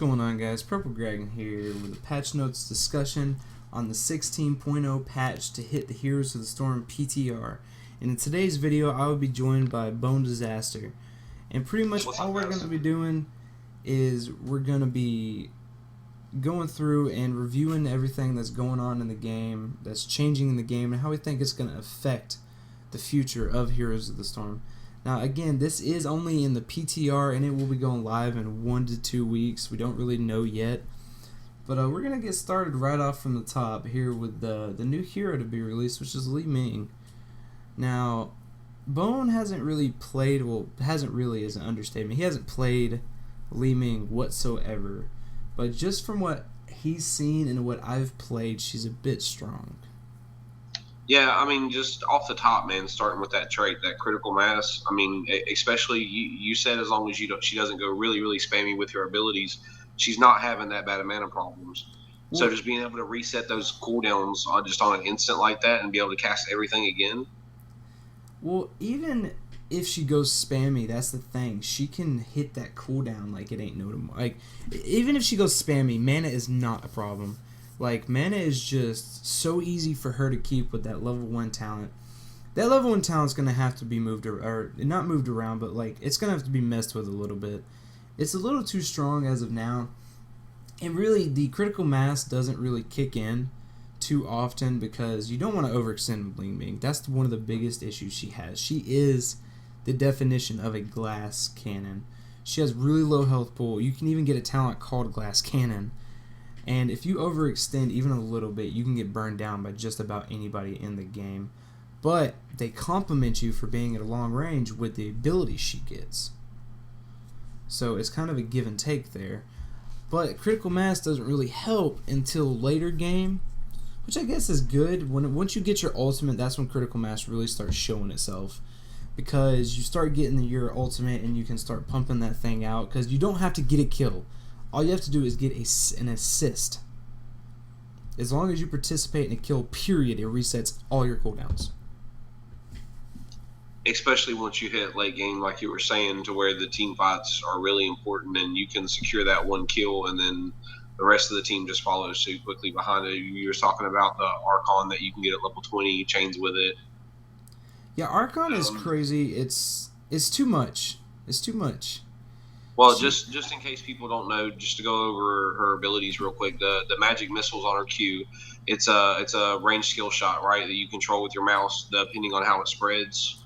What's going on, guys? Purple Dragon here with a patch notes discussion on the 16.0 patch to hit the Heroes of the Storm PTR. And in today's video I will be joined by Bone Disaster, and pretty much all we're going to be doing is we're going to be going through and reviewing everything that's going on in the game, that's changing in the game, and how we think it's going to affect the future of Heroes of the Storm. Now again, this is only in the PTR and it will be going live in 1 to 2 weeks. We don't really know yet. But we're going to get started right off from the top here with the new hero to be released, which is Li Ming. Now, Bone hasn't really played, well, hasn't really is an understatement. He hasn't played Li Ming whatsoever. But just from what he's seen and what I've played, she's a bit strong. Yeah, I mean, just off the top, man, starting with that trait, that critical mass. I mean, especially you said as long as she doesn't go really, really spammy with her abilities, she's not having that bad of mana problems. So just being able to reset those cooldowns just on an instant like that and be able to cast everything again. Well, even if she goes spammy, that's the thing. She can hit that cooldown like it ain't no tomorrow. Like, even if she goes spammy, mana is not a problem. Like, mana is just so easy for her to keep with that level 1 talent. That level 1 talent's going to have to be moved, or not moved around, but like, it's going to have to be messed with a little bit. It's a little too strong as of now. And really, the critical mass doesn't really kick in too often because you don't want to overextend with Li Ming. That's one of the biggest issues she has. She is the definition of a glass cannon. She has really low health pool. You can even get a talent called Glass Cannon. And if you overextend even a little bit, you can get burned down by just about anybody in the game. But they compliment you for being at a long range with the ability she gets. So it's kind of a give and take there. But critical mass doesn't really help until later game, which I guess is good. Once you get your ultimate, that's when critical mass really starts showing itself. Because you start getting your ultimate and you can start pumping that thing out. Because you don't have to get a kill. All you have to do is get an assist. As long as you participate in a kill, period, it resets all your cooldowns. Especially once you hit late game, like you were saying, to where the team fights are really important and you can secure that one kill and then the rest of the team just follows suit quickly behind it. You were talking about the Archon that you can get at level 20, chains with it. Yeah, Archon is crazy. It's too much. It's too much. Well, just in case people don't know, just to go over her abilities real quick, the magic missiles on her Q, it's a ranged skill shot, right, that you control with your mouse, depending on how it spreads.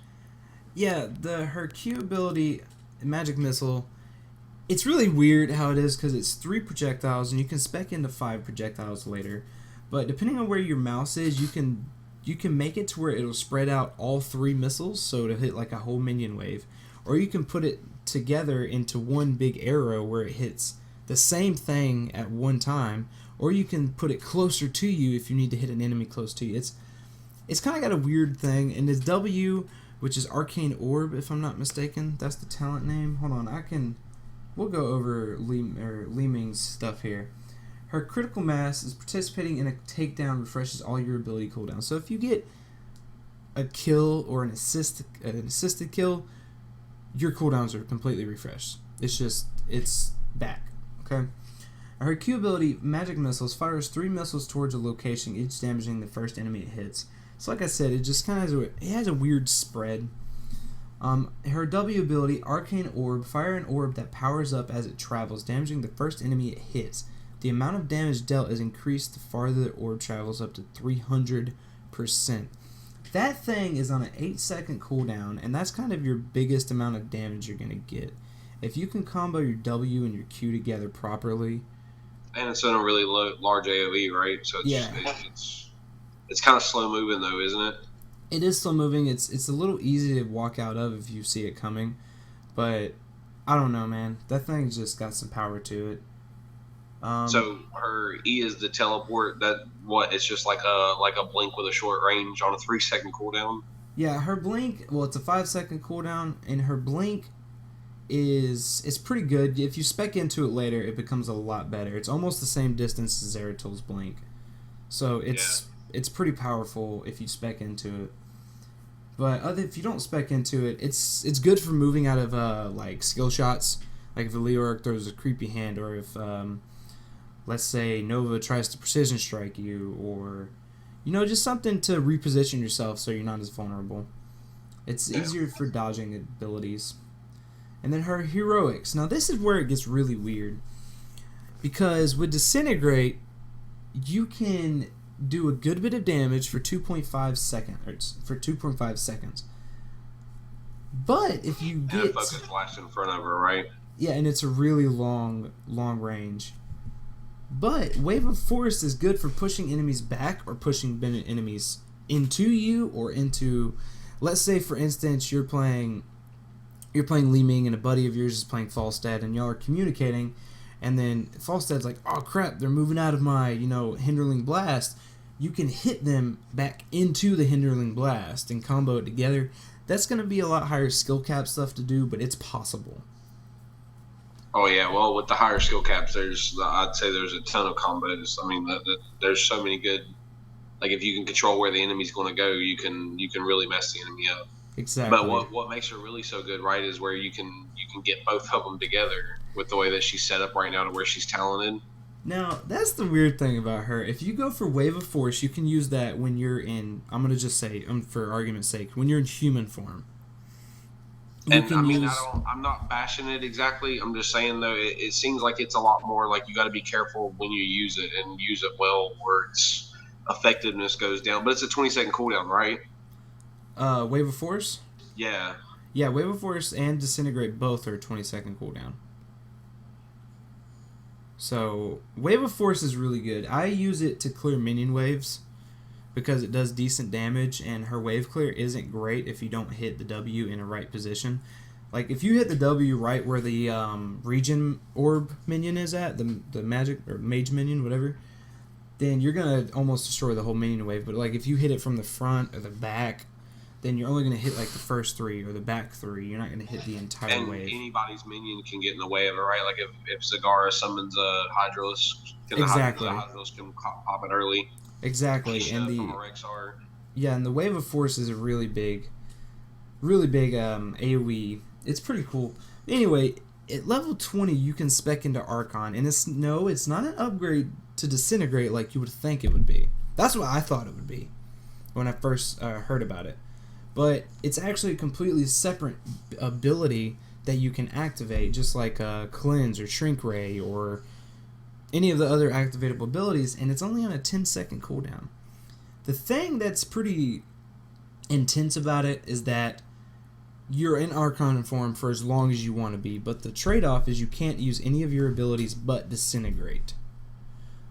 Yeah, her Q ability, magic missile, it's really weird how it is because it's 3 projectiles and you can spec into 5 projectiles later. But depending on where your mouse is, you can make it to where it'll spread out all 3 missiles, so to hit like a whole minion wave. Or you can put it together into one big arrow where it hits the same thing at one time, or you can put it closer to you if you need to hit an enemy close to you. It's kind of got a weird thing, and this W, which is Arcane Orb, if I'm not mistaken, that's the talent name. Hold on, we'll go over Li Ming's stuff here. Her critical mass is participating in a takedown refreshes all your ability cooldowns. So if you get a kill or an assisted kill, your cooldowns are completely refreshed. It's back. Okay. Her Q ability, Magic Missiles, fires 3 missiles towards a location, each damaging the first enemy it hits. So like I said, it just kind of has a weird spread. Her W ability, Arcane Orb, fire an orb that powers up as it travels, damaging the first enemy it hits. The amount of damage dealt is increased the farther the orb travels, up to 300%. That thing is on an 8-second cooldown, and that's kind of your biggest amount of damage you're going to get. If you can combo your W and your Q together properly. And it's in a really large AoE, right? So it's kind of slow moving, though, isn't it? It is slow moving. It's a little easy to walk out of if you see it coming. But, I don't know, man. That thing's just got some power to it. So her E is the teleport. It's just like a blink with a short range on a 3-second cooldown. Yeah, her blink. Well, it's a 5-second cooldown, and her blink is pretty good. If you spec into it later, it becomes a lot better. It's almost the same distance as Zeratil's blink, so it's pretty powerful if you spec into it. But if you don't spec into it, it's good for moving out of like skill shots. Like if the Leoric throws a creepy hand, or if let's say Nova tries to precision strike you, or just something to reposition yourself so you're not as vulnerable. It's easier for dodging abilities. And then her heroics. Now this is where it gets really weird, because with Disintegrate, you can do a good bit of damage for 2.5 seconds. But if you get focus flash in front of her, right? Yeah, and it's a really long range. But Wave of Force is good for pushing enemies back or pushing enemies into you or into. Let's say, for instance, you're playing Li Ming and a buddy of yours is playing Falstad, and y'all are communicating, and then Falstad's like, "Oh crap, they're moving out of my Hinderling Blast." You can hit them back into the Hinderling Blast and combo it together. That's going to be a lot higher skill cap stuff to do, but it's possible. Oh yeah, well with the higher skill caps, I'd say there's a ton of combos. I mean, there's so many good. Like if you can control where the enemy's going to go, you can really mess the enemy up. Exactly. But what makes her really so good, right, is where you can get both of them together with the way that she's set up right now to where she's talented. Now, that's the weird thing about her. If you go for Wave of Force, you can use that when you're in, I'm going to just say, for argument's sake, when you're in human form. And I mean, I'm not bashing it exactly. I'm just saying, though, it seems like it's a lot more like you got to be careful when you use it and use it well where its effectiveness goes down. But it's a 20-second cooldown, right? Wave of Force? Yeah. Yeah, Wave of Force and Disintegrate both are 20-second cooldown. So, Wave of Force is really good. I use it to clear minion waves because it does decent damage, and her wave clear isn't great if you don't hit the W in a right position. Like, if you hit the W right where the regen orb minion is at, the magic or mage minion, whatever, then you're going to almost destroy the whole minion wave. But, like, if you hit it from the front or the back, then you're only going to hit, like, the first three or the back three. You're not going to hit the entire wave. And anybody's minion can get in the way of it, right? Like, if Zagara summons a Hydralisk, exactly. The Hydralisk can pop it early. Exactly. And the Wave of Force is a really big AoE. It's pretty cool. Anyway, at level 20, you can spec into Archon, and it's not an upgrade to Disintegrate like you would think it would be. That's what I thought it would be when I first heard about it. But it's actually a completely separate ability that you can activate, just like Cleanse or Shrink Ray or any of the other activatable abilities, and it's only on a 10-second cooldown. The thing that's pretty intense about it is that you're in Archon form for as long as you want to be, but the trade-off is you can't use any of your abilities but Disintegrate.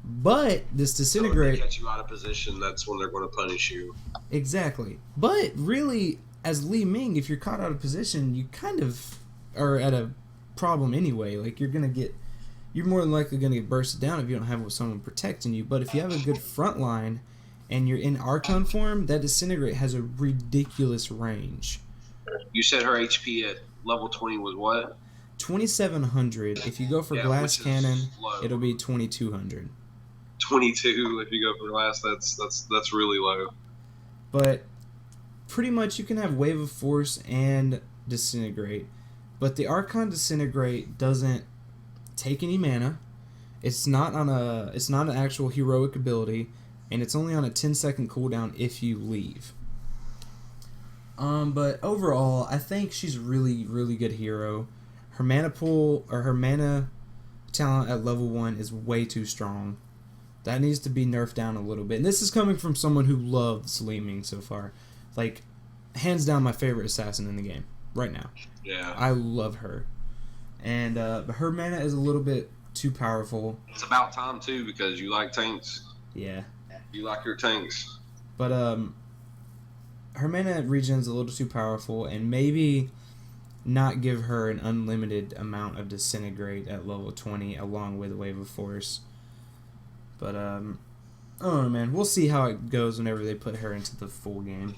But this Disintegrate... So if they catch you out of position, that's when they're going to punish you. Exactly. But really, as Li Ming, if you're caught out of position, you kind of are at a problem anyway. Like, you're more than likely going to get bursted down if you don't have someone protecting you. But if you have a good front line and you're in Archon form, that Disintegrate has a ridiculous range. You said her HP at level 20 was what? 2,700. If you go for Glass Cannon, it'll be 2,200. 22 if you go for glass, that's really low. But pretty much you can have Wave of Force and Disintegrate, but the Archon Disintegrate doesn't take any mana. It's not an actual heroic ability, and it's only on a 10-second cooldown if you leave. But overall, I think she's a really, really good hero. Her mana pool or her mana talent at level 1 is way too strong. That needs to be nerfed down a little bit. And this is coming from someone who loves Li Ming so far. Like, hands down my favorite assassin in the game right now. Yeah. I love her. And her mana is a little bit too powerful. It's about time, too, because you like tanks. Yeah. You like your tanks. But her mana regen's a little too powerful, and maybe not give her an unlimited amount of Disintegrate at level 20 along with Wave of Force. But, I don't know, man. We'll see how it goes whenever they put her into the full game.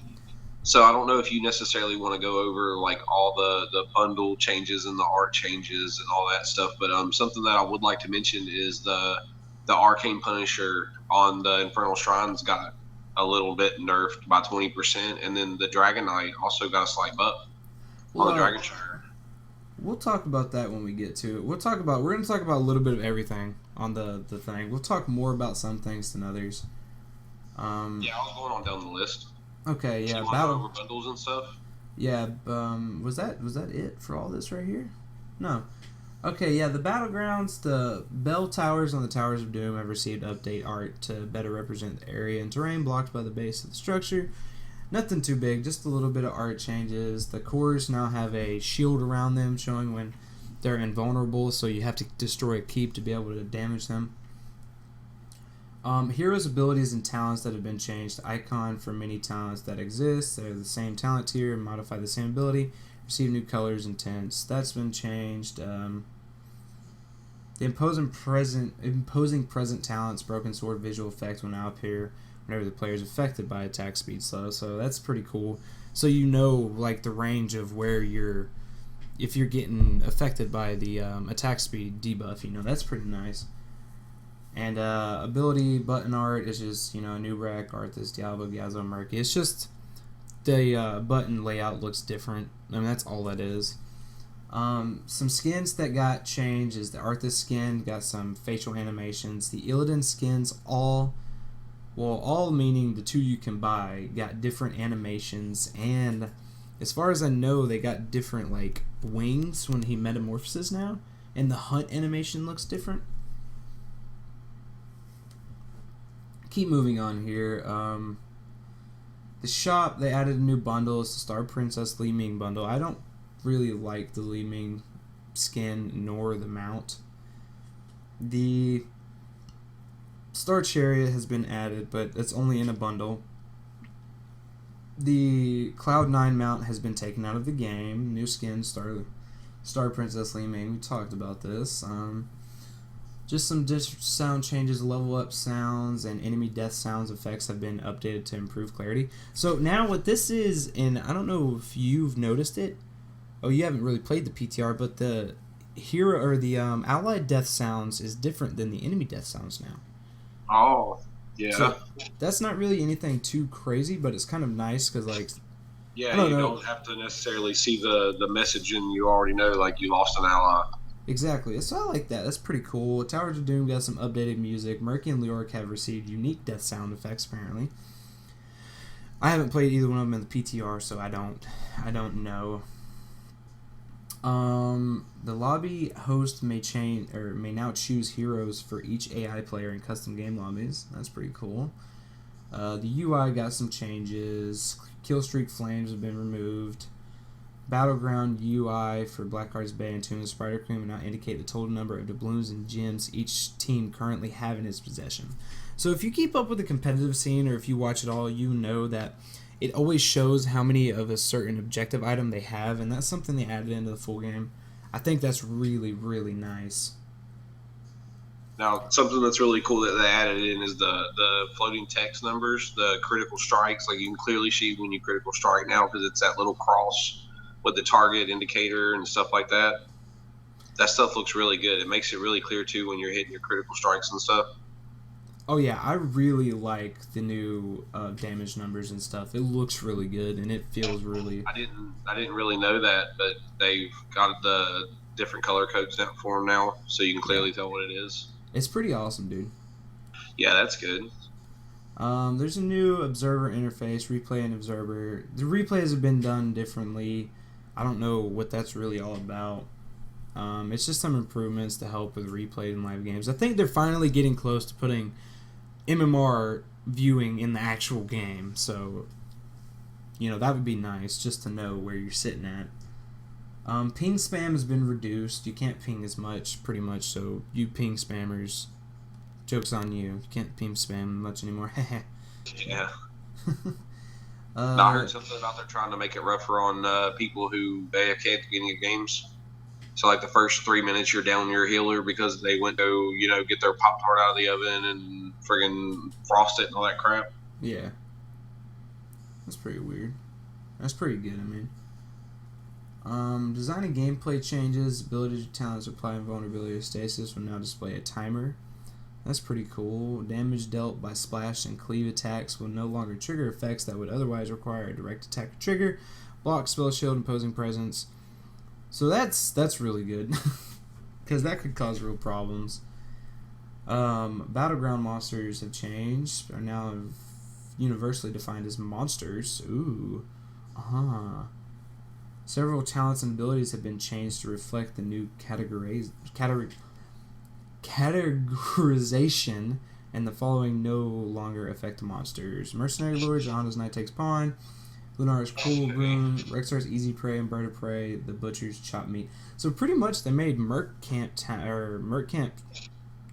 So I don't know if you necessarily want to go over, like, all the bundle changes and the art changes and all that stuff, but something that I would like to mention is the Arcane Punisher on the Infernal Shrines got a little bit nerfed by 20%, and then the Dragon Knight also got a slight buff on the Dragon Shire. we'll talk about that when we get to it. We're going to talk about a little bit of everything on the thing. We'll talk more about some things than others. Yeah, I was going on down the list. Okay, yeah, you want to go over bundles and stuff? Yeah, was that it for all this right here? No. Okay, yeah, the Battlegrounds, the bell towers on the Towers of Doom have received update art to better represent the area and terrain blocked by the base of the structure. Nothing too big, just a little bit of art changes. The cores now have a shield around them showing when they're invulnerable, so you have to destroy a keep to be able to damage them. Heroes' abilities and talents that have been changed. Icon for many talents that exist. They're the same talent tier and modify the same ability. Receive new colors and tints. That's been changed. The imposing present talents, broken sword visual effect will now appear whenever the player is affected by attack speed slow. So that's pretty cool. So you know, like, the range of where if you're getting affected by the attack speed debuff. You know, that's pretty nice. And ability button art is just, you know, new rack, Arthas, Diablo, Gazo, Murky. It's just the button layout looks different. I mean, that's all that is. Some skins that got changed is the Arthas skin got some facial animations. The Illidan skins all meaning the two you can buy, got different animations. And as far as I know, they got different, like, wings when he metamorphoses now. And the hunt animation looks different. Keep moving on here. The shop, they added a new bundle. It's the Star Princess Li Ming bundle. I don't really like the Li Ming skin nor the mount. The Star Chariot has been added, but it's only in a bundle. The Cloud9 mount has been taken out of the game. New skin, Star Princess Li Ming. We talked about this. Just some sound changes, level up sounds, and enemy death sounds effects have been updated to improve clarity. So now what this is, and I don't know if you've noticed it. Oh, you haven't really played the PTR, but the hero or the allied death sounds is different than the enemy death sounds now. Oh, yeah. So that's not really anything too crazy, but it's kind of nice because, like, yeah, don't have to necessarily see the message and you already know, like, you lost an ally. Exactly. So I like that. That's pretty cool. Towers of Doom got some updated music. Murky and Leoric have received unique death sound effects, apparently. I haven't played either one of them in the PTR, so I don't know. The lobby host may now choose heroes for each AI player in custom game lobbies. That's pretty cool. The UI got some changes. Killstreak flames have been removed. Battleground UI for Blackheart's Bay and Tomb of the Spider Queen will now indicate the total number of doubloons and gems each team currently have in its possession. So if you keep up with the competitive scene, or if you watch it all, you know that it always shows how many of a certain objective item they have, and that's something they added into the full game. I think that's really, really nice. Now, something that's really cool that they added in is the floating text numbers, the critical strikes. Like, you can clearly see when you critical strike now because it's that little cross with the target indicator and stuff like that. That stuff looks really good. It makes it really clear too when you're hitting your critical strikes and stuff. Oh yeah, I really like the new damage numbers and stuff. It looks really good and it feels really. I didn't really know that, but they've got the different color codes down for them now, so you can clearly tell what it is. It's pretty awesome, dude. Yeah, that's good. There's a new observer interface, replay and observer. The replays have been done differently. I don't know what that's really all about. It's just some improvements to help with replay in live games. I think they're finally getting close to putting MMR viewing in the actual game. So, you know, that would be nice just to know where you're sitting at. Ping spam has been reduced. You can't ping as much, pretty much. So, you ping spammers, joke's on you. You can't ping spam much anymore. Yeah. I heard something about they're trying to make it rougher on people who AFK at the beginning of games. So, like, the first 3 minutes you're down your healer because they went to, you know, get their Pop-Tart out of the oven and friggin' frost it and all that crap. Yeah. That's pretty weird. That's pretty good, I mean. Design and gameplay changes. Ability to talents apply invulnerability to stasis will now display a timer. That's pretty cool. Damage dealt by splash and cleave attacks will no longer trigger effects that would otherwise require a direct attack or trigger. Block, spell shield, imposing presence. So that's really good. Because that could cause real problems. Battleground monsters have changed. Are now universally defined as monsters. Ooh. Several talents and abilities have been changed to reflect the new categorization, and the following no longer affect monsters. Mercenary Lord, Johanna's Knight takes pawn. Lunar's Cruel Boon, Rexar's Easy Prey and Bird of Prey, the Butcher's Chop Meat. So pretty much they made Merc Camp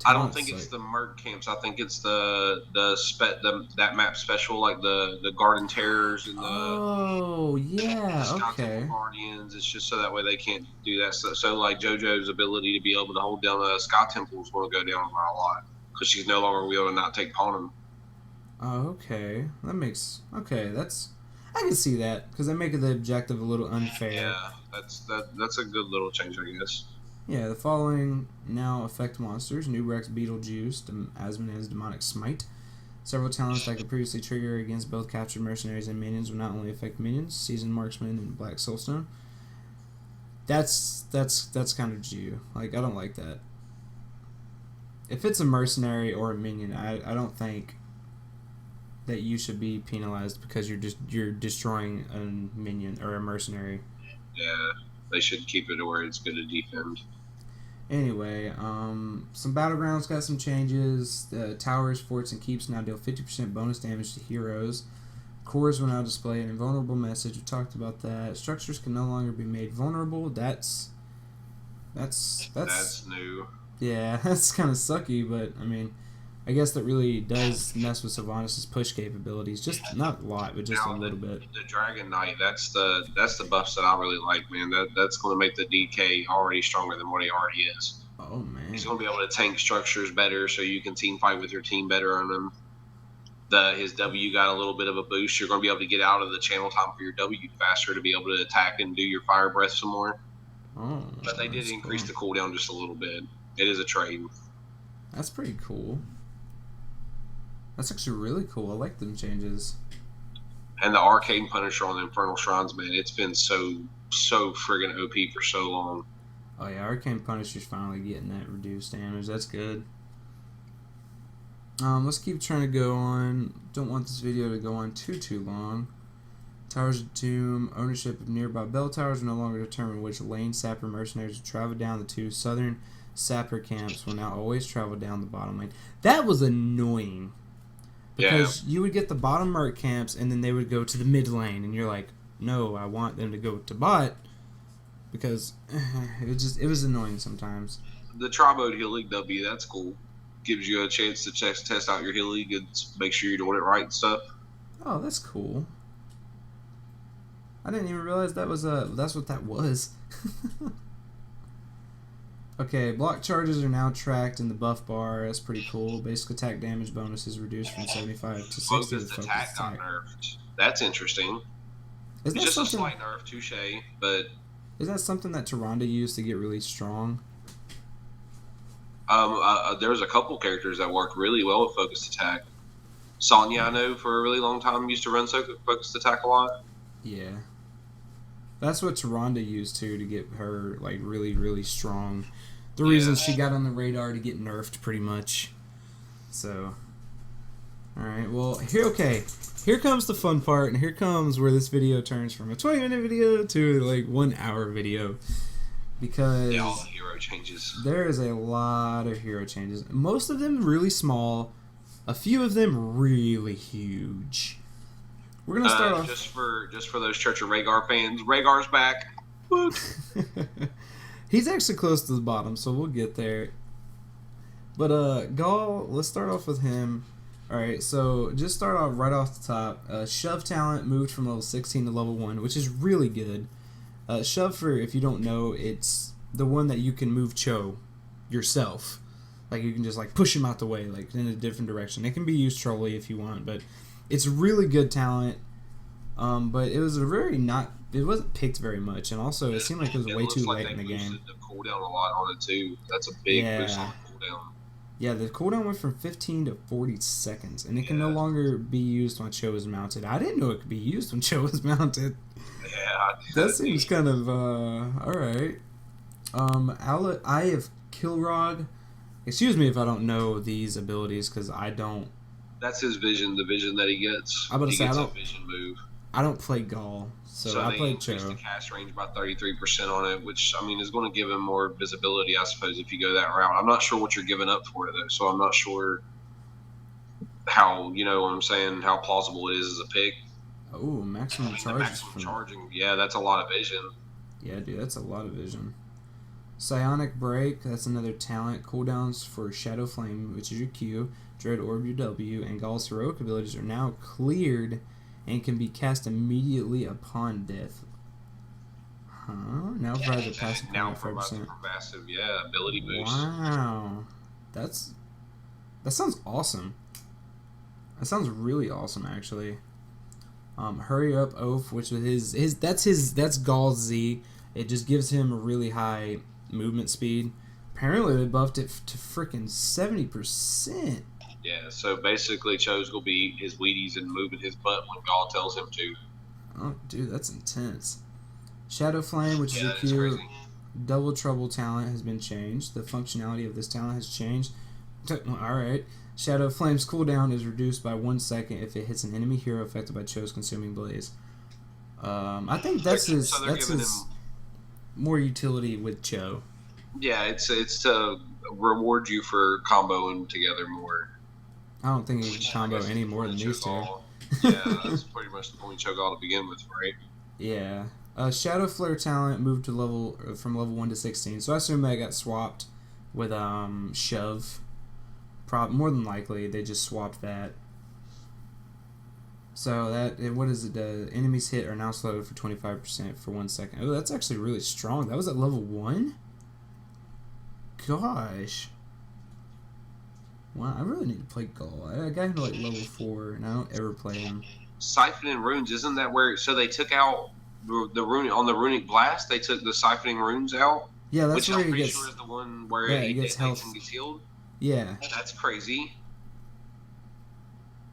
I don't think it's the Merc camps. I think it's that map special, like the Garden Terrors and the Sky Temple Guardians. It's just so that way they can't do that. So like JoJo's ability to be able to hold down a Sky Temple is going to go down by a lot because she's no longer able to not take pawn him. Oh, okay. That's I can see that because they make the objective a little unfair. Yeah, that's a good little change, I guess. Yeah, the following now affect monsters. New Rex Beetlejuice, Asmodee's Demonic Smite. Several talents that could previously trigger against both captured mercenaries and minions will not only affect minions, Seasoned Marksman, and Black Soulstone. That's kind of Jew. Like, I don't like that. If it's a mercenary or a minion, I don't think that you should be penalized because you're destroying a minion or a mercenary. Yeah, they should keep it to where it's good to defend. Anyway, some battlegrounds got some changes. Towers, forts, and keeps now deal 50% bonus damage to heroes. Cores will now display an invulnerable message. We talked about that. Structures can no longer be made vulnerable. That's new. Yeah, that's kind of sucky, but I mean, I guess that really does mess with Sylvanas' push capabilities. Just not a lot, but just a little bit. The Dragon Knight, that's the buffs that I really like, man. That's going to make the DK already stronger than what he already is. Oh man, he's going to be able to tank structures better, so you can team fight with your team better on them. His W got a little bit of a boost. You're going to be able to get out of the channel time for your W faster to be able to attack and do your fire breath some more. Oh, but they did increase the cooldown just a little bit. It is a trade. That's pretty cool. That's actually really cool. I like them changes. And the Arcane Punisher on the Infernal Shrines, man, it's been so friggin' OP for so long. Oh yeah, Arcane Punisher's finally getting that reduced damage. That's good. Let's keep trying to go on. Don't want this video to go on too long. Towers of Doom. Ownership of nearby bell towers will no longer determine which lane sapper mercenaries will travel down. The two southern sapper camps will now always travel down the bottom lane. That was annoying. Because you would get the bottom merc camps and then they would go to the mid lane and you're like, no, I want them to go to bot because it was annoying sometimes. The Tri-Mode Heal League W, that's cool. Gives you a chance to test out your Heal League and make sure you're doing it right and stuff. Oh, that's cool. I didn't even realize that's what that was. Okay, block charges are now tracked in the buff bar. That's pretty cool. Basic attack damage bonus is reduced from 75 to 60. Focused attack got nerfed. That's interesting. It's just a slight nerf, touche, but... Is that something that Tyrande used to get really strong? There's a couple characters that work really well with focused attack. Sonya, I know, for a really long time, used to run focused attack a lot. Yeah. That's what Tyrande used to get her like really, really strong. The reason she got on the radar to get nerfed pretty much. So, alright, well, here comes the fun part, and here comes where this video turns from a 20-minute video to like 1 hour video. Because all the hero changes. There is a lot of hero changes. Most of them really small, a few of them really huge. We're gonna start off just for those Church of Rehgar fans. Rhaegar's back. He's actually close to the bottom, so we'll get there. But Gaul, let's start off with him. All right, so just start off right off the top. Shove talent moved from level 16 to level 1, which is really good. Shove, for if you don't know, it's the one that you can move Cho yourself. Like you can just like push him out the way, like in a different direction. It can be used trolly if you want, but it's really good talent. But it was it wasn't picked very much, and also it seemed like it was way too late in the game. The cooldown a lot on it too. That's a big boost on the cooldown. Yeah, the cooldown went from 15 to 40 seconds, and it can no longer be used when Cho is mounted. I didn't know it could be used when Cho was mounted. Yeah, That seems kind of alright. I have Kilrog. Excuse me if I don't know these abilities, because I don't. That's his vision, the vision that he gets. He gets a vision move. I don't play Gaul, so I play Cho. The cast range by 33% on it, which, I mean, is going to give him more visibility, I suppose, if you go that route. I'm not sure what you're giving up for it, though, so I'm not sure how, you know what I'm saying, how plausible it is as a pick. Oh, maximum charge. Maximum charging, yeah, that's a lot of vision. Yeah, dude, that's a lot of vision. Psionic Break, that's another talent. Cooldowns for Shadow Flame, which is your Q, Dread Orb, your W, and Gaul's heroic abilities are now cleared and can be cast immediately upon death. Huh? Now provides a passive now provides a passive, ability boost. Wow. That sounds awesome. That sounds really awesome, actually. Hurry Up Oath, which is that's Gaul's Z. It just gives him a really high movement speed. Apparently they buffed it to freaking 70%. Yeah, so basically Cho's gonna be his Wheaties and moving his butt when Gaul tells him to. Oh, dude, that's intense. Shadow Flame, which is a Q, Double Trouble talent has been changed. The functionality of this talent has changed. Alright. Shadow Flame's cooldown is reduced by 1 second if it hits an enemy hero affected by Cho's consuming blaze. I think that's his more utility with Cho. Yeah, it's to reward you for comboing together more. I don't think he can combo any more than these two. Yeah, that's pretty much the only Cho'Gall to begin with, right? Yeah. Shadow Flare talent moved to from level 1 to 16, so I assume that got swapped with Shove. More than likely, they just swapped that. So what is it? Enemies hit are now slowed for 25% for 1 second. Oh, that's actually really strong. That was at level 1? Gosh. Wow, I really need to play Gaul. I got him to like level 4, and I don't ever play him. Siphoning runes, isn't that where? So they took out the rune on the runic blast. They took the siphoning runes out. Yeah, that's where he gets. Sure is the one where he gets health and gets healed. Yeah. That's crazy.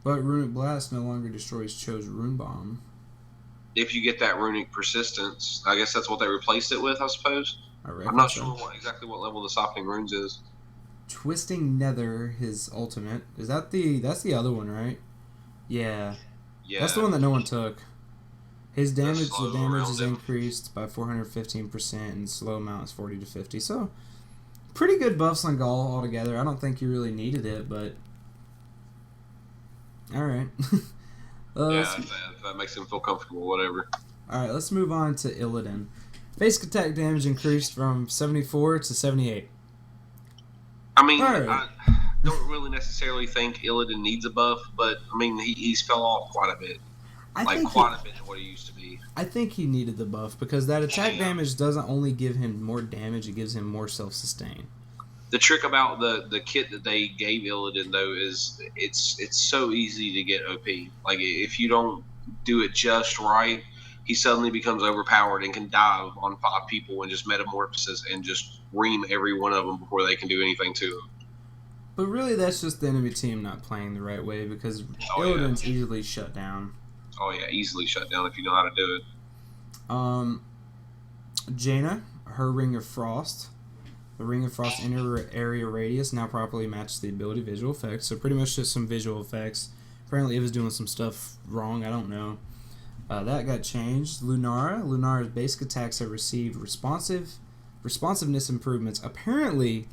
But runic blast no longer destroys Cho's rune bomb. If you get that runic persistence, I guess that's what they replaced it with. I suppose. I'm not sure exactly what level the siphoning runes is. Twisting Nether, his ultimate. That's the other one, right? Yeah. Yeah. That's the one that no one took. His damage, the damage is increased by 415%, and slow amount is 40 to 50. So, pretty good buffs on Gaul altogether. I don't think you really needed it, but all right. If that makes him feel comfortable, whatever. All right, let's move on to Illidan. Basic attack damage increased from 74 to 78. I mean, I don't really necessarily think Illidan needs a buff, but I mean, he's fell off quite a bit. Quite a bit to what he used to be. I think he needed the buff because that attack damage doesn't only give him more damage; it gives him more self-sustain. The trick about the kit that they gave Illidan, though, is it's so easy to get OP. Like, if you don't do it just right, he suddenly becomes overpowered and can dive on 5 people and just metamorphosis and just ream every one of them before they can do anything to him. But really, that's just the enemy team not playing the right way because Illidan's easily shut down. Oh yeah, easily shut down if you know how to do it. Jaina, her Ring of Frost. The Ring of Frost inner area radius now properly matches the ability visual effects. So pretty much just some visual effects. Apparently it was doing some stuff wrong, I don't know. That got changed. Lunara's basic attacks have received responsiveness improvements. Apparently,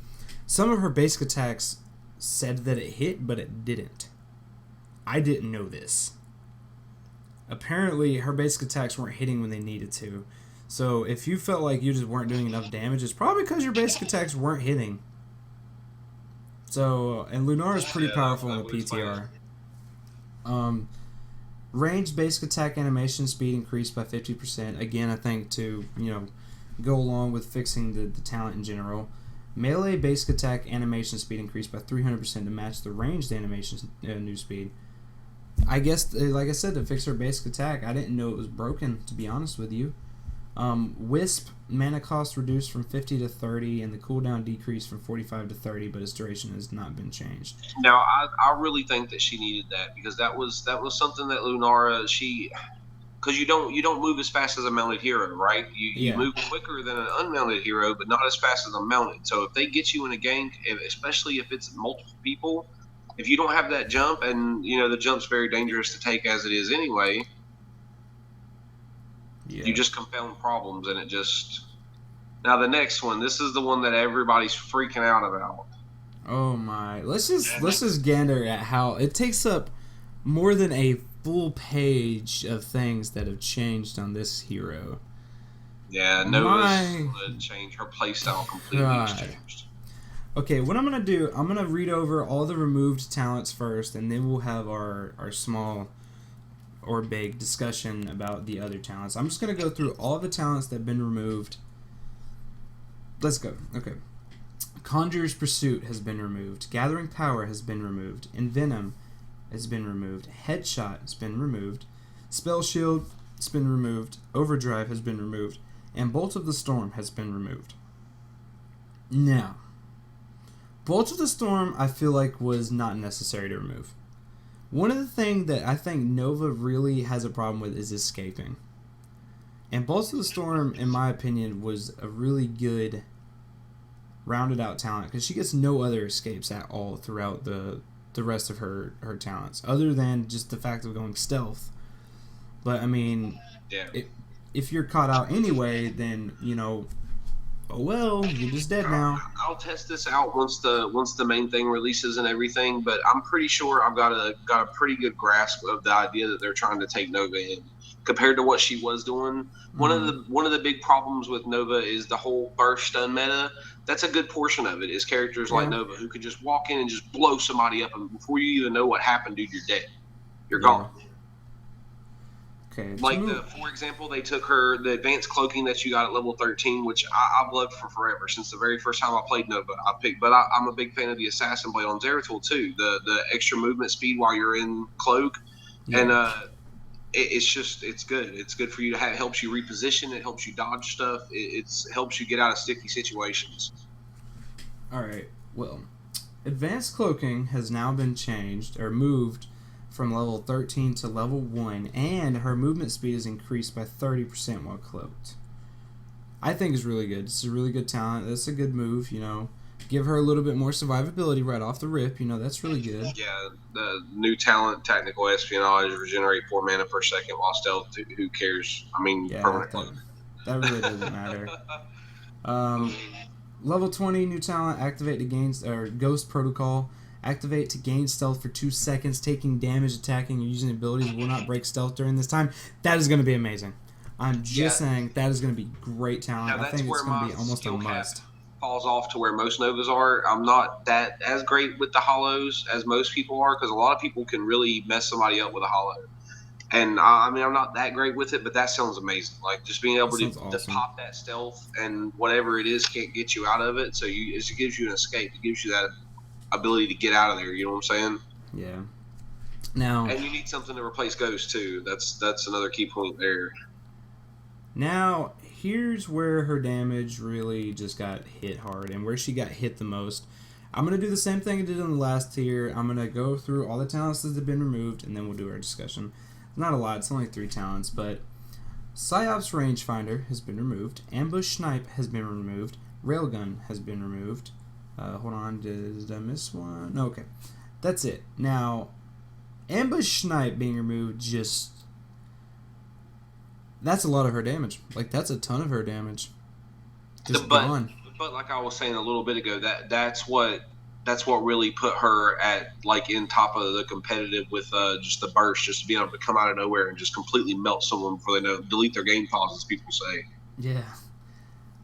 some of her basic attacks said that it hit, but it didn't. I didn't know this. Apparently, her basic attacks weren't hitting when they needed to. So, if you felt like you just weren't doing enough damage, it's probably because your basic attacks weren't hitting. So, and Lunara's pretty powerful in the PTR. Range basic attack animation speed increased by 50%. Again, I think to, go along with fixing the talent in general. Melee basic attack animation speed increased by 300% to match the ranged animation new speed. I guess, like I said, to fix her basic attack, I didn't know it was broken, to be honest with you. Wisp, mana cost reduced from 50 to 30, and the cooldown decreased from 45 to 30, but its duration has not been changed. Now, I really think that she needed that, because that was something that Lunara, because you don't move as fast as a mounted hero, right? You move quicker than an unmounted hero, but not as fast as a mounted. So if they get you in a game, especially if it's multiple people, if you don't have that jump, and the jump's very dangerous to take as it is anyway, you just compound problems, and it just. Now the next one, this is the one that everybody's freaking out about. Oh my! Let's just gander at how it takes up more than a full page of things that have changed on this hero. Yeah, Nova's gonna change. Her playstyle completely has changed. Okay, what I'm gonna do, I'm gonna read over all the removed talents first, and then we'll have our small or big discussion about the other talents. I'm just gonna go through all the talents that have been removed. Let's go. Okay. Conjurer's Pursuit has been removed. Gathering Power has been removed. Envenom has been removed. Headshot has been removed. Spell Shield has been removed. Overdrive has been removed. And Bolt of the Storm has been removed. Now, Bolt of the Storm I feel like was not necessary to remove. One of the things that I think Nova really has a problem with is escaping. And Bolt of the Storm, in my opinion, was a really good rounded out talent because she gets no other escapes at all throughout the rest of her talents, other than just the fact of going stealth. But I mean, if you're caught out anyway, then oh well, you're just dead now. I'll test this out once the main thing releases and everything, but I'm pretty sure I've got a pretty good grasp of the idea that they're trying to take Nova in compared to what she was doing. One of the big problems with Nova is the whole burst stun meta. That's a good portion of it, is characters like Nova who could just walk in and just blow somebody up, and before you even know what happened, dude, you're dead. You're gone. Okay. Like for example, they took the advanced cloaking that you got at level 13, which I've loved for forever since the very first time I played Nova. I'm a big fan of the Assassin Blade on Zeratul too. The extra movement speed while you're in cloak, and it's good. It's good for you to have. It helps you reposition. It helps you dodge stuff. It helps you get out of sticky situations. All right. Well, advanced cloaking has now been changed or moved from level 13 to level 1, and her movement speed is increased by 30% while cloaked. I think is really good. It's a really good talent. That's a good move, Give her a little bit more survivability right off the rip, that's really good. Yeah, the new talent, Tactical Espionage, regenerate 4 mana per second while stealth. Who cares? I mean, permanent. That really doesn't matter. Level 20 new talent, activate to gain Ghost Protocol. Activate to gain stealth for 2 seconds. Taking damage, attacking, or using abilities will not break stealth during this time. That is going to be amazing. I'm just saying that is going to be great talent. I think it's going to be almost a must. Falls off to where most Novas are. I'm not that as great with the hollows as most people are, because a lot of people can really mess somebody up with a hollow. And I'm not that great with it, but that sounds amazing. Like just being able to pop that stealth and whatever it is can't get you out of it. So it gives you an escape. It gives you that ability to get out of there. You know what I'm saying? Yeah. Now. And you need something to replace Ghost too. That's another key point there. Now, here's where her damage really just got hit hard and where she got hit the most. I'm going to do the same thing I did on the last tier. I'm going to go through all the talents that have been removed, and then we'll do our discussion. Not a lot. It's only 3 talents, but Psyops Rangefinder has been removed. Ambush Snipe has been removed. Railgun has been removed. Hold on. Did I miss one? No, okay. That's it. Now, Ambush Snipe being removed just... That's a lot of her damage. Like, that's a ton of her damage. Just gone. But like I was saying a little bit ago, that's what really put her at in top of the competitive with just the burst, just being able to come out of nowhere and just completely melt someone before they delete their game files, as people say. Yeah.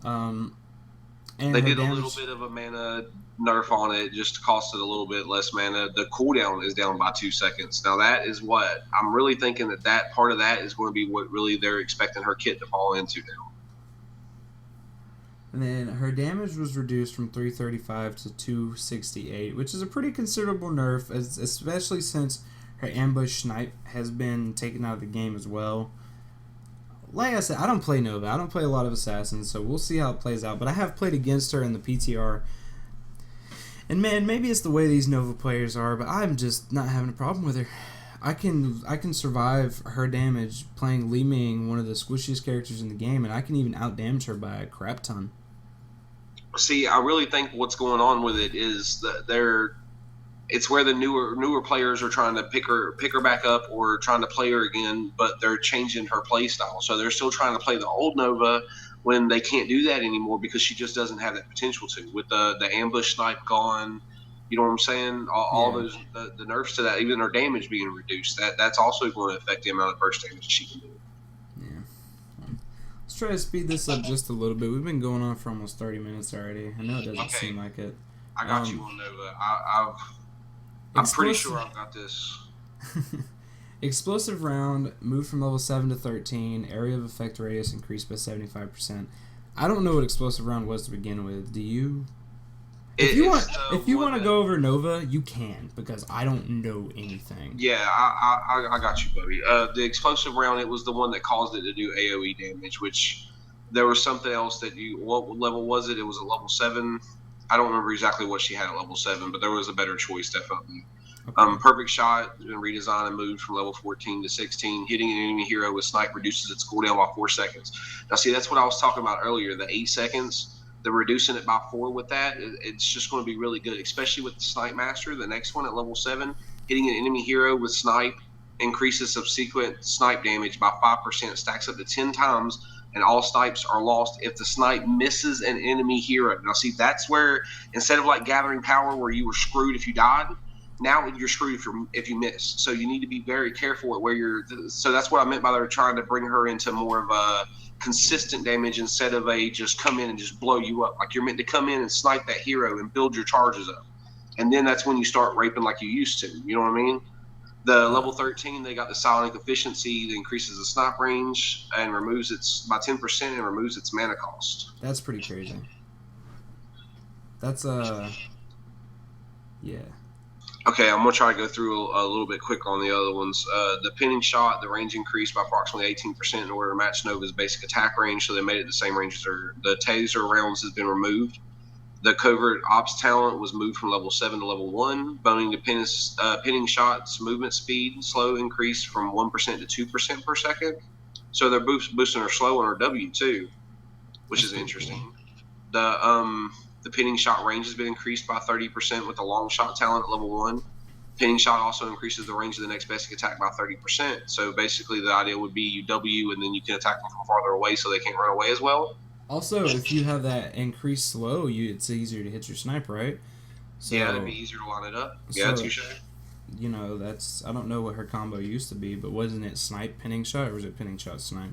And they did a little bit of a mana nerf on it, just costed a little bit less mana. The cooldown is down by 2 seconds. Now that is what I'm really thinking that part of that is going to be what really they're expecting her kit to fall into now. And then her damage was reduced from 335 to 268, which is a pretty considerable nerf, especially since her ambush snipe has been taken out of the game as well. Like I said, I don't play Nova. I don't play a lot of Assassins, so we'll see how it plays out. But I have played against her in the PTR. And man, maybe it's the way these Nova players are, but I'm just not having a problem with her. I can survive her damage playing Li Ming, one of the squishiest characters in the game, and I can even outdamage her by a crap ton. See, I really think what's going on with it is that it's where the newer players are trying to pick her back up or trying to play her again, but they're changing her play style. So they're still trying to play the old Nova when they can't do that anymore because she just doesn't have that potential to. With the ambush snipe gone, you know what I'm saying? All those the nerfs to that, even her damage being reduced, that's also going to affect the amount of burst damage she can do. Yeah. Let's try to speed this up just a little bit. We've been going on for almost 30 minutes already. I know it doesn't seem like it. I got you on Nova. I'm pretty sure I've got this. Explosive round moved from level 7 to 13. Area of effect radius increased by 75%. I don't know what explosive round was to begin with. Do you? If you want to go over Nova, you can, because I don't know anything. Yeah, I got you, buddy. The explosive round, it was the one that caused it to do AoE damage, which there was something else that what level was it? It was a level 7. I don't remember exactly what she had at level 7, but there was a better choice, definitely. Okay. Perfect Shot has been redesigned and moved from level 14 to 16. Hitting an enemy hero with snipe reduces its cooldown by 4 seconds. Now, see, that's what I was talking about earlier, the 8 seconds. They're reducing it by 4 with that. It's just going to be really good, especially with the Snipe Master. The next one at level 7, hitting an enemy hero with snipe increases subsequent snipe damage by 5%, stacks up to 10 times, and all snipes are lost if the snipe misses an enemy hero. Now, see, that's where, instead of like Gathering Power where you were screwed if you died, now you're screwed if you miss. So you need to be very careful at where you're. So that's what I meant by they're trying to bring her into more of a consistent damage instead of a just come in and just blow you up. Like you're meant to come in and snipe that hero and build your charges up. And then that's when you start raping like you used to. You know what I mean? The level 13, they got the Psionic Efficiency that increases the snipe range and removes its by 10% and removes its mana cost. That's pretty crazy. That's yeah. Okay, I'm going to try to go through a little bit quicker on the other ones. The Pinning Shot, the range increased by approximately 18% in order to match Nova's basic attack range, so they made it the same range as her. The Taser rounds has been removed. The Covert Ops talent was moved from level 7 to level 1. Boning to Pinning Shot's movement speed slow increased from 1% to 2% per second. So they're boosting her slow on her W too, which is interesting. The Pinning Shot range has been increased by 30% with the Long Shot talent at level 1. Pinning Shot also increases the range of the next basic attack by 30%. So basically the idea would be you W and then you can attack them from farther away so they can't run away as well. Also, if you have that increased slow, it's easier to hit your snipe, right? So, yeah, it'd be easier to line it up. Yeah, touche. You know, I don't know what her combo used to be, but wasn't it snipe Pinning Shot or was it Pinning Shot snipe?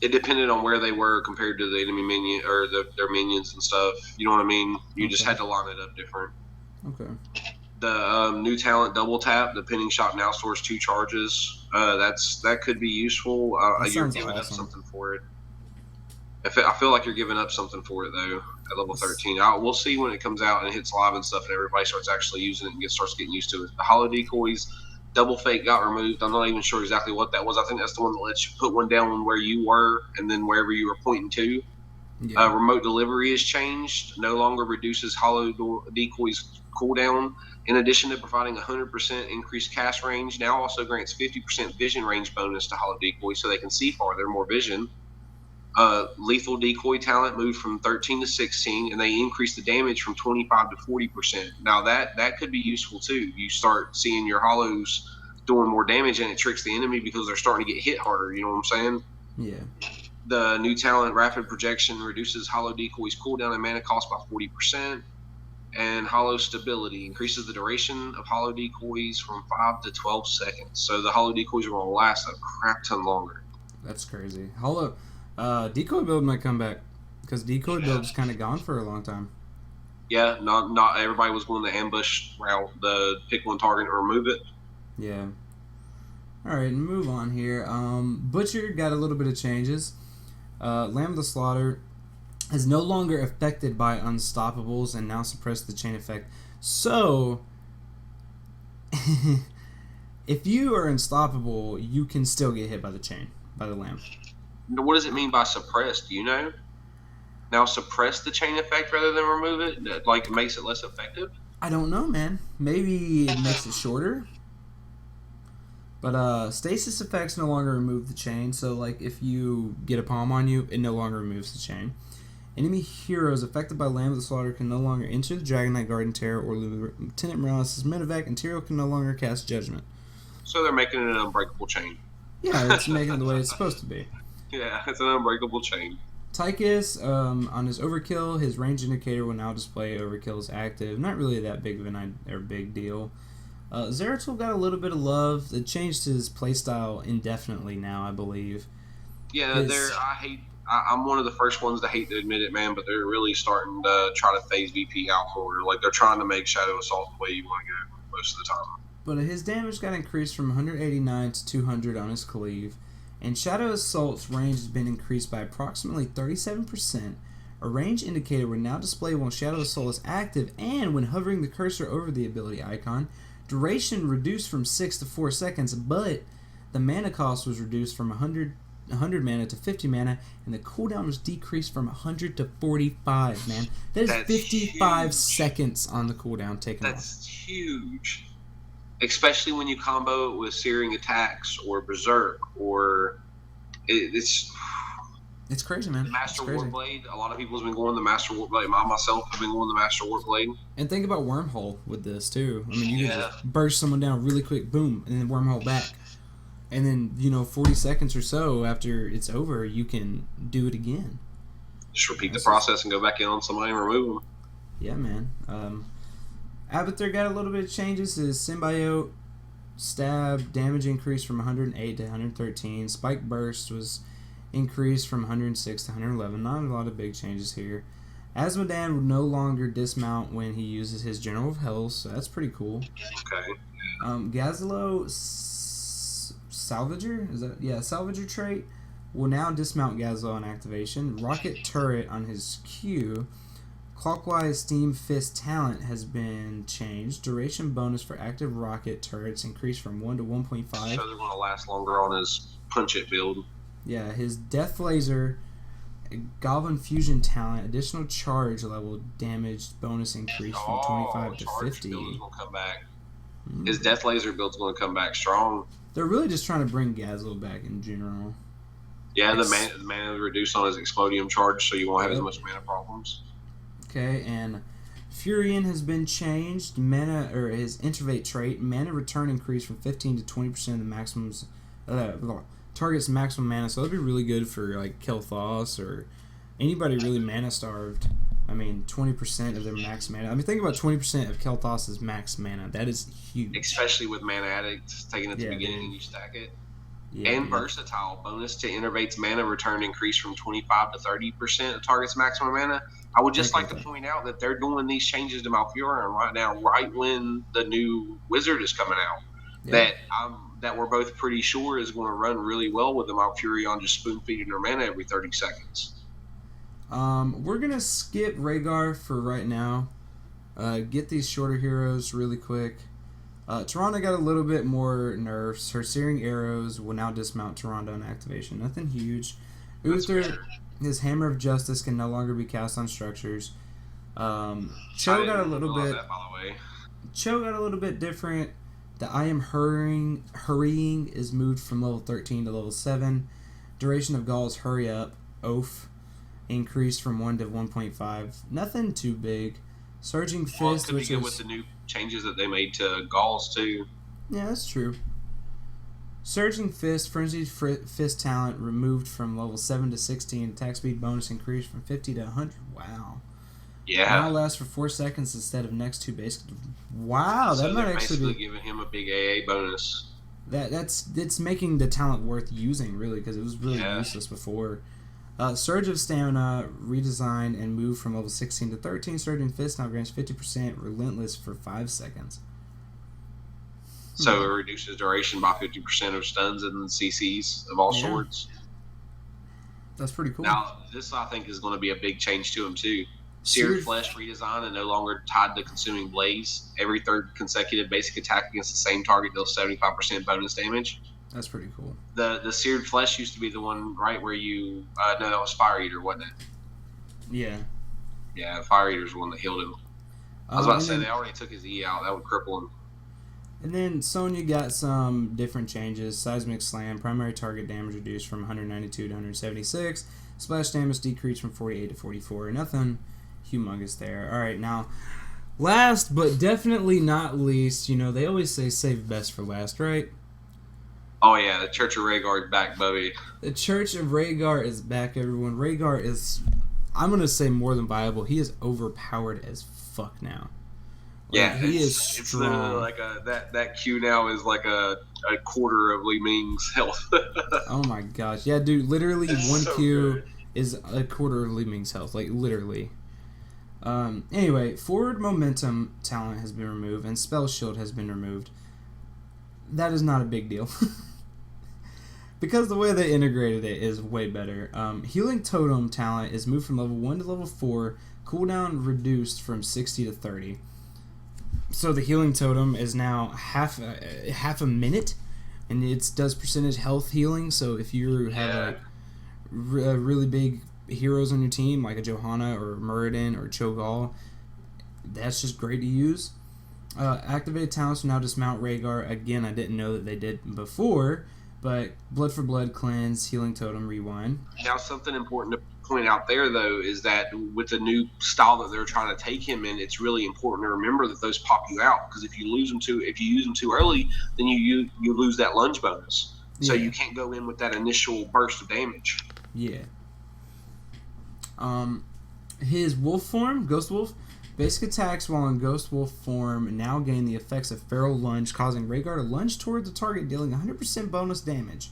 It depended on where they were compared to the enemy minion or their minions and stuff. You know what I mean? You just had to line it up different. Okay. The new talent Double Tap, the Pinning Shot now stores 2 charges. That could be useful. You're giving up something for it. I feel like you're giving up something for it though at level 13. We'll see when it comes out and hits live and stuff, and everybody starts actually using it and starts getting used to it. The Hollow Decoys. Double Fake got removed. I'm not even sure exactly what that was. I think that's the one that lets you put one down where you were and then wherever you were pointing to. Yeah. Remote Delivery is changed. No longer reduces Hollow Decoy's cooldown. In addition to providing 100% increased cast range, now also grants 50% vision range bonus to Hollow Decoy so they can see farther, more vision. Lethal Decoy talent moved from 13 to 16, and they increased the damage from 25 to 40%. Now that could be useful too. You start seeing your hollows doing more damage, and it tricks the enemy because they're starting to get hit harder. You know what I'm saying? Yeah. The new talent Rapid Projection reduces Hollow Decoy's cooldown and mana cost by 40%, and Hollow Stability increases the duration of Hollow Decoys from 5 to 12 seconds. So the Hollow Decoys are going to last a crap ton longer. That's crazy. Decoy build might come back because decoy build's kind of gone for a long time. Yeah, not everybody was going the ambush route, the pick one target and remove it. Yeah. All right, move on here. Butcher got a little bit of changes. Lamb of the Slaughter is no longer affected by unstoppables and now suppress the chain effect. So, if you are unstoppable, you can still get hit by the lamb. What does it mean by suppressed? Do you know? Now suppress the chain effect rather than remove it? That, like, makes it less effective? I don't know, man. Maybe it makes it shorter? But stasis effects no longer remove the chain, so like if you get a palm on you, it no longer removes the chain. Enemy heroes affected by Lamb of the Slaughter can no longer enter the Dragon Knight Garden Terror or Lieutenant Morales' medevac, and Tyrael can no longer cast Judgment. So they're making it an unbreakable chain. Yeah, it's making it the way it's supposed to be. Yeah, it's an unbreakable chain. Tychus, on his Overkill, his range indicator will now display Overkill as active. Not really that big of a big deal. Zeratul got a little bit of love. It changed his playstyle indefinitely now, I believe. Yeah, I'm one of the first ones to hate to admit it, man, but they're really starting to try to phase VP out for her. Like, they're trying to make Shadow Assault the way you want to go most of the time. But his damage got increased from 189 to 200 on his Cleave, and Shadow Assault's range has been increased by approximately 37%. A range indicator will now display when Shadow Assault is active, and when hovering the cursor over the ability icon. Duration reduced from 6 to 4 seconds, but the mana cost was reduced from 100 mana to 50 mana, and the cooldown was decreased from 100 to 45, man. That's 55 huge. Seconds on the cooldown taken off. That's huge. Especially when you combo it with Searing Attacks or Berserk, or it's crazy, man. The Master Warblade. A lot of people have been going the Master Warblade. I myself have been going the Master Warblade. And think about Wormhole with this too. I mean, you can just burst someone down really quick, boom, and then Wormhole back. And then 40 seconds or so after it's over, you can do it again. Just repeat the process and go back in on somebody and remove them. Yeah, man. Abathur got a little bit of changes. His Symbiote stab damage increased from 108 to 113. Spike burst was increased from 106 to 111. Not a lot of big changes here. Asmodan will no longer dismount when he uses his General of Hell, so that's pretty cool. Okay. Gazalo Salvager? Salvager trait will now dismount Gazalo on activation. Rocket Turret on his Q. Clockwise Steam Fist talent has been changed. Duration bonus for active rocket turrets increased from 1 to 1.5. So they're going to last longer on his Punch It build. Yeah, his Death Laser Goblin Fusion talent, additional charge level damage bonus increase from 25 to 50. Build's going to come back. His Death Laser build's going to come back strong. They're really just trying to bring Gazlo back in general. Yeah, the mana is reduced on his Explodium charge, so you won't have as much mana problems. Okay, and Furion has been changed. His Intervate trait, mana return increased from 15 to 20% of the maximum's target's maximum mana. So that'd be really good for like Kel'Thas or anybody really mana starved. I mean, 20% of their max mana. I mean, think about 20% of Kel'Thas's max mana. That is huge. Especially with Mana Addict, taking it at the beginning and you stack it. Yeah, and versatile. Bonus to Innervate's mana return increase from 25 to 30% of target's maximum mana. I would just like to point out that they're doing these changes to Malfurion right now, right when the new Wizard is coming out. Yeah. That we're both pretty sure is going to run really well with the Malfurion just spoon feeding their mana every 30 seconds. We're going to skip Rehgar for right now. Get these shorter heroes really quick. Tyrande got a little bit more nerfs. Her Searing Arrows will now dismount Tyrande on activation. Nothing huge. Uther, his Hammer of Justice can no longer be cast on structures. Cho got a little bit. That, by the way. Cho got a little bit different. The I am hurrying is moved from level 13 to level 7. Duration of Gaul's Hurry Up, Oath, increased from 1 to 1.5. Nothing too big. Surging Fist, which is with the new changes that they made to Gauls too. Yeah, that's true. Surging Fist, Frenzied Fist talent removed from level 7 to 16. Attack speed bonus increased from 50 to 100. Wow. Yeah. Now lasts for 4 seconds instead of next two basic. Wow, so that might actually be giving him a big AA bonus. That's making the talent worth using, really, because it was really useless before. Surge of Stamina, redesigned and moved from level 16 to 13. Surging Fist now grants 50% Relentless for 5 seconds. So it reduces duration by 50% of stuns and CCs of all sorts. That's pretty cool. Now, this I think is going to be a big change to him too. Seared Flesh redesign and no longer tied to Consuming Blaze. Every third consecutive basic attack against the same target deals 75% bonus damage. That's pretty cool. The Seared Flesh used to be the one, right, where you... no, that was Fire Eater, wasn't it? Yeah. Yeah, Fire Eater's the one that healed him. I was about to say, they already took his E out. That would cripple him. And then Sonya got some different changes. Seismic Slam, primary target damage reduced from 192 to 176. Splash damage decreased from 48 to 44. Nothing humongous there. Alright, now, last but definitely not least, they always say save best for last, right? Oh, yeah, the Church of Rehgar is back, buddy. The Church of Rehgar is back, everyone. Rehgar is, I'm going to say, more than viable. He is overpowered as fuck now. Yeah, he is it's strong. literally like that Q now is like a quarter of Li Ming's health. Oh my gosh. Yeah, dude, literally It's one so Q good. is a quarter of Li Ming's health. Like, literally. Anyway, forward momentum talent has been removed and spell shield has been removed. That is not a big deal. Because the way they integrated it is way better. Healing Totem talent is moved from level 1 to level 4. Cooldown reduced from 60 to 30. So the Healing Totem is now half a minute, and it does percentage health healing. So if you have really big heroes on your team, like a Johanna or Muradin or Cho'Gall, that's just great to use. Activated talents will now dismount Rehgar. Again, I didn't know that they did before, but Blood for Blood, Cleanse, Healing Totem, Rewind. Now, something important to point out there, though, is that with the new style that they're trying to take him in, it's really important to remember that those pop you out, because if you use them too early, then you lose that lunge bonus. So you can't go in with that initial burst of damage. Yeah. His wolf form, Ghost Wolf, basic attacks while in Ghost Wolf form now gain the effects of Feral Lunge, causing Rehgar to lunge toward the target, dealing 100% bonus damage.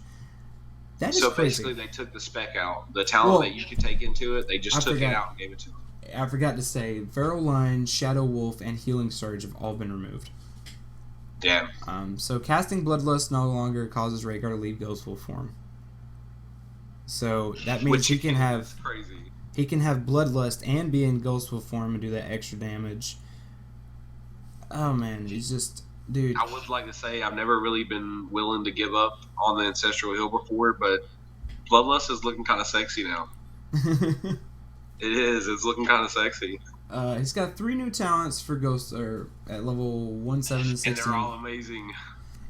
That is so crazy. Basically, they took the spec out. The talent that you could take into it, they just took it out and gave it to him. I forgot to say, Feral Lunge, Shadow Wolf, and Healing Surge have all been removed. Yeah. So casting Bloodlust no longer causes Rehgar to leave Ghost Wolf form. So that means he can have Bloodlust and be in Ghost Wolf form and do that extra damage. Oh man, he's just, dude. I would like to say I've never really been willing to give up on the Ancestral Heal before, but Bloodlust is looking kind of sexy now. It is. It's looking kind of sexy. He's got 3 new talents for Ghost, or at level 1, 7, and 16. And they're all amazing.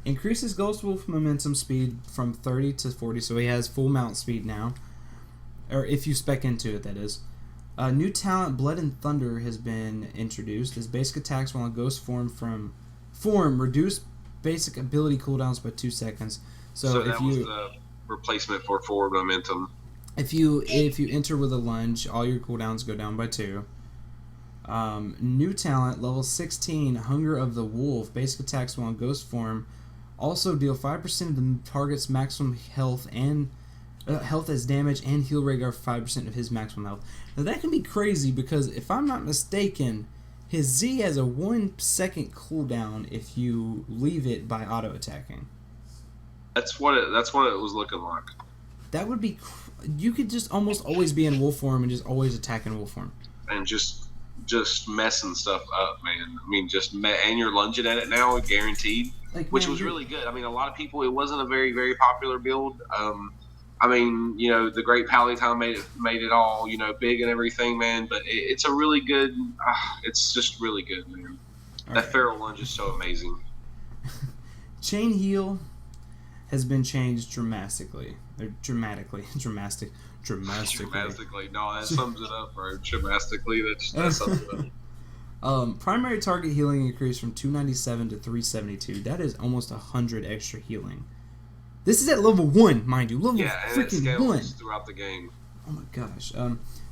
Increases Ghost Wolf momentum speed from 30 to 40, so he has full mount speed now. Or if you spec into it, that is. New talent, Blood and Thunder, has been introduced. His basic attacks while in Ghost form reduce basic ability cooldowns by 2 seconds. So that was the replacement for forward momentum. If you enter with a lunge, all your cooldowns go down by 2. New talent, level 16, Hunger of the Wolf. Basic attacks while in Ghost form also deal 5% of the target's maximum health and health as damage, and heal Rehgar 5% of his maximum health. Now that can be crazy because if I'm not mistaken, his Z has a 1 second cooldown if you leave it by auto attacking. That's what it was looking like. That would be. You could just almost always be in wolf form and just always attack in wolf form. And just messing stuff up, man. I mean, and you're lunging at it now, guaranteed, which was really good. I mean, a lot of people, it wasn't a very, very popular build. I mean, the Great Palatine made it all, big and everything, man. But it's a really good. It's just really good, man. That Feral Lunge is so amazing. Chain Heal has been changed dramatically. Dramatically. No, that sums it up, bro. Dramatically, that sums it up. Primary target healing increased from 297 to 372. That is almost 100 extra healing. This is at level 1, mind you. Level freaking 1. Throughout the game. Oh my gosh.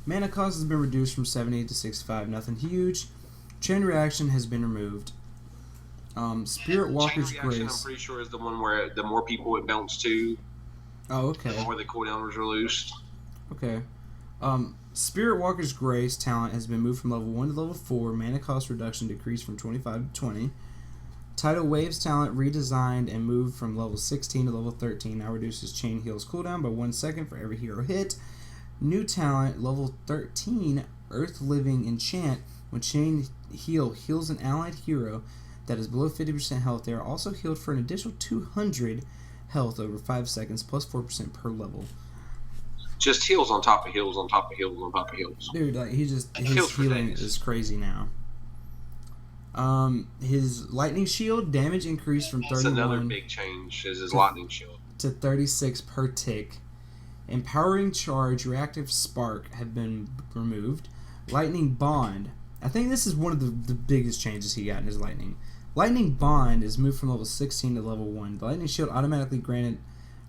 Mana cost has been reduced from 70 to 65. Nothing huge. Chain Reaction has been removed. Spirit Walker's Chain Reaction, Grace. I'm pretty sure, is the one where the more people it bounced to, Oh, okay. the more the cooldown was released. Okay. Spirit Walker's Grace talent has been moved from level 1 to level 4. Mana cost reduction decreased from 25 to 20. Tidal Waves talent redesigned and moved from level 16 to level 13. Now reduces Chain Heal's cooldown by 1 second for every hero hit. New talent, level 13, Earth Living Enchant. When Chain Heal heals an allied hero that is below 50% health, they are also healed for an additional 200 health over 5 seconds, plus 4% per level. Just heals on top of heals on top of heals on top of heals. Dude, his healing is crazy now. His lightning shield damage increased from That's another 31 big change. Is his lightning shield to 36 per tick. Empowering charge, reactive spark have been removed. Lightning bond. I think this is one of the biggest changes he got in his lightning. Lightning bond is moved from level 16 to level 1. The lightning shield automatically granted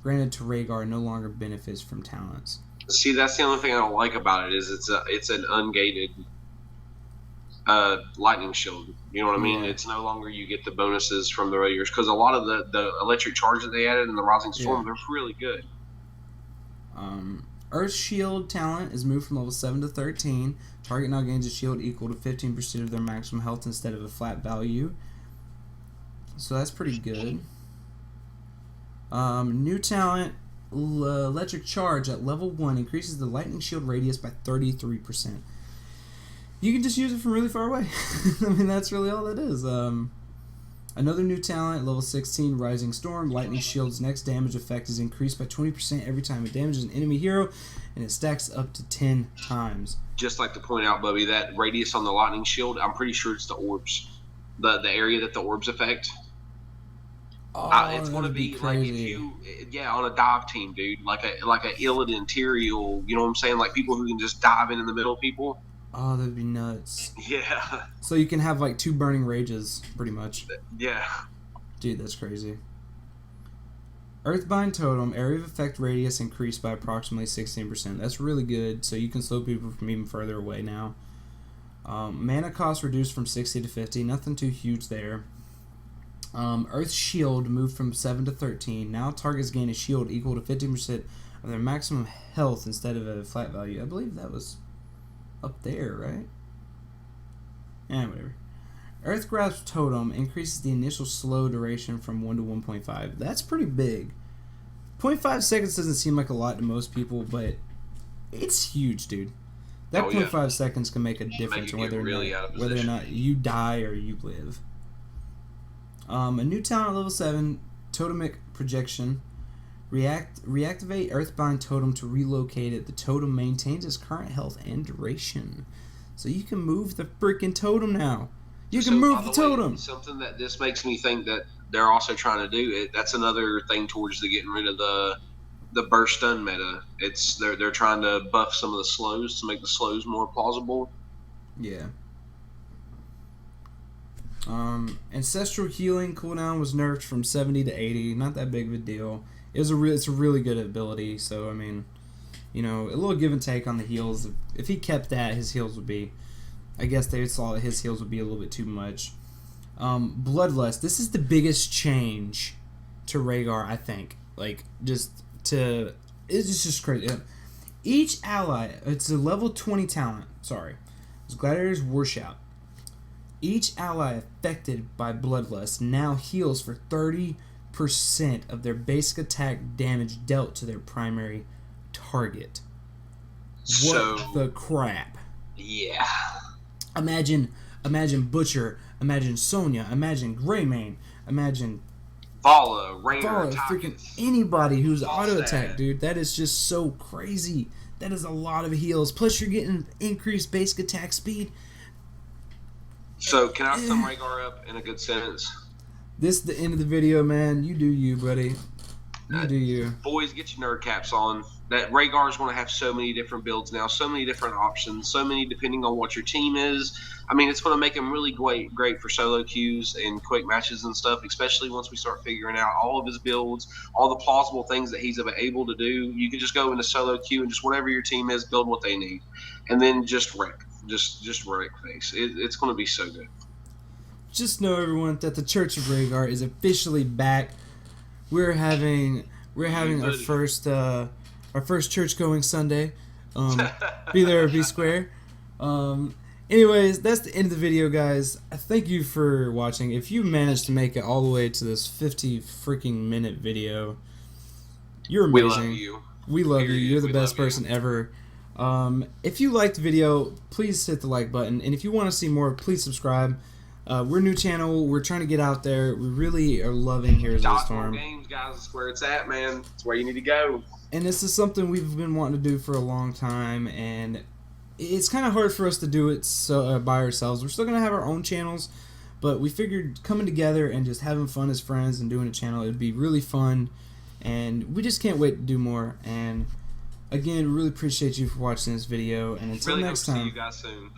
to Rehgar no longer benefits from talents. See, that's the only thing I don't like about it is it's an ungated lightning shield. You know what I mean? Yeah. It's no longer you get the bonuses from the raiders because a lot of the electric charge that they added in the Rising Storm, they're really good. Earth Shield talent is moved from level 7 to 13. Target now gains a shield equal to 15% of their maximum health instead of a flat value. So that's pretty good. New talent, Electric Charge at level 1 increases the lightning shield radius by 33%. You can just use it from really far away. I mean, that's really all that is. Another new talent, level 16, Rising Storm. Lightning Shield's next damage effect is increased by 20% every time it damages an enemy hero, and it stacks up to 10 times. Just like to point out, Bubby, that radius on the Lightning Shield, I'm pretty sure it's the orbs. The area that the orbs affect. Oh, it's going to be crazy. like if you, on a dive team, dude, like a Illidan, Tyrael, you know what I'm saying? Like people who can just dive in the middle of people. Oh, that'd be nuts. Yeah. So you can have like 2 burning rages, pretty much. Yeah. Dude, that's crazy. Earthbind Totem, area of effect radius increased by approximately 16%. That's really good, so you can slow people from even further away now. Mana cost reduced from 60 to 50, nothing too huge there. Earth Shield moved from 7 to 13. Now targets gain a shield equal to 15% of their maximum health instead of a flat value. I believe that was up there, right? Whatever. Earth Grasp Totem increases the initial slow duration from 1 to 1.5. That's pretty big. 0.5 seconds doesn't seem like a lot to most people, but it's huge, dude. That 0.5 seconds can make a difference in whether or not you die or you live. A new talent at level 7, Totemic Projection. Reactivate Earthbind Totem to relocate it. The totem maintains its current health and duration. So you can move the freaking totem now. You can move the totem. Something that this makes me think that they're also trying to do. That's another thing towards the getting rid of the burst stun meta. They're trying to buff some of the slows to make the slows more plausible. Yeah. Ancestral Healing cooldown was nerfed from 70 to 80. Not that big of a deal. It's a really good ability. So I mean, a little give and take on the heals. If he kept that, his heals would be. I guess they saw that his heals would be a little bit too much. Bloodlust. This is the biggest change to Rehgar, I think. It's just crazy. Each ally, it's a level 20 talent. Sorry, it's Gladiator's Warshout. Each ally affected by Bloodlust now heals for 30% of their basic attack damage dealt to their primary target. What the crap? Yeah. Imagine Butcher, imagine Sonya, imagine Greymane, imagine Vala, Rainer, freaking anybody who's auto attack, dude. That is just so crazy. That is a lot of heals. Plus, you're getting increased basic attack speed. So, can I sum Rehgar up in a good sentence? This is the end of the video, man. You do you, buddy. You do you. Boys, get your nerd caps on. That Rehgar is going to have so many different builds now, so many different options, so many depending on what your team is. I mean, it's going to make him really great for solo queues and quick matches and stuff, especially once we start figuring out all of his builds, all the plausible things that he's able to do. You can just go into solo queue and just whatever your team is, build what they need. And then just wreck. Just wreck face. It's going to be so good. Just know, everyone, that the Church of Rehgar is officially back. We're having our first church going Sunday. Be there or be square. Anyways, that's the end of the video, guys. I thank you for watching. If you managed to make it all the way to this 50 freaking minute video, you're amazing. We love you. We love you. You're the best person ever. If you liked the video, please hit the like button, and if you want to see more, please subscribe. We're a new channel. We're trying to get out there. We really are loving Heroes of the Storm. DodgeRollGames, guys, is where it's at, man. It's where you need to go. And this is something we've been wanting to do for a long time, and it's kind of hard for us to do it by ourselves. We're still going to have our own channels, But we figured coming together and just having fun as friends and doing a channel, it would be really fun. And we just can't wait to do more. And again, really appreciate you for watching this video. And until Really next hope to time. see you guys soon.